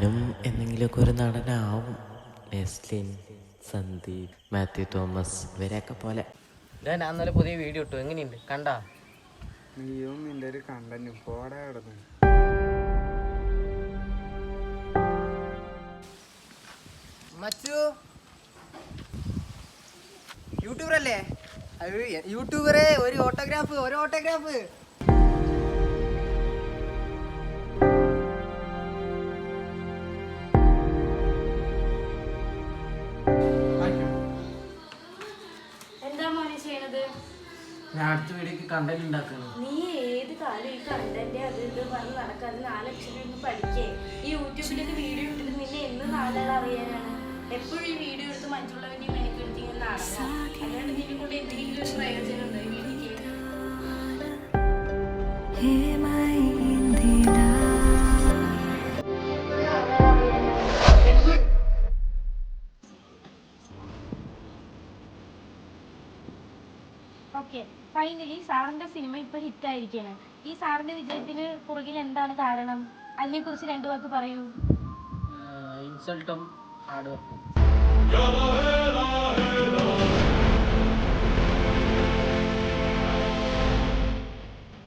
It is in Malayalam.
ഞാനും എന്തെങ്കിലുമൊക്കെ ഒരു നടനാവും. നെസ്ലിൻ, സന്ദീപ്, മാത്യു തോമസ് ഇവരെയൊക്കെ പോലെ. ഞാൻ അന്നലെ പുതിയ വീഡിയോ ഇട്ടു, എങ്ങനെയുണ്ട് കണ്ടാ? നീയും നിന്റെ ഒരു കണ്ടന്റും പോടാ കിടന്നു. മച്ചു യൂട്യൂബർ അല്ലേ? യൂട്യൂബറെ ഒരു ഓട്ടോഗ്രാഫ്. എന്താ മോനെ ചെയ്യണത്? ഞാൻ അടുത്ത വീഡിയോക്ക് കണ്ടന്റ് ഉണ്ടാക്കുന്നു. നീ ഏത് കാലം ഈ കണ്ടന്റ് അത് ഇത് പറഞ്ഞ് നടക്കാതെ 4 അക്ഷരം ഒന്ന് പഠിക്കേ. ഈ യൂട്യൂബിലൊക്കെ വീഡിയോ ഇട്ടിട്ട് നിന്നെ എന്ന് 4 ആൾ അറിയാനാണ്? എപ്പോഴും ഈ വീഡിയോ എടുത്ത് മറ്റുള്ളവന്റെ മെനക്കെടുത്ത് ഇങ്ങനെ നടക്കാം. അല്ലാണ്ട് നിന്നെ കൊണ്ട് എന്തെങ്കിലും ഒരു പ്രയോജനം ഉണ്ടോ ഈ വീട്ടിലേക്ക്? ഓക്കെ, ഫൈനലി സാറിന്റെ സിനിമ ഇപ്പൊ ഹിറ്റ് ആയിരിക്കാണ്. ഈ സാറിന്റെ വിജയത്തിന് പുറകിൽ എന്താണ് കാരണം? അതിനെ കുറിച്ച് 2 വാക്ക് പറയൂ. ഇൻസൾട്ടും ഹാർഡ് വർക്കും.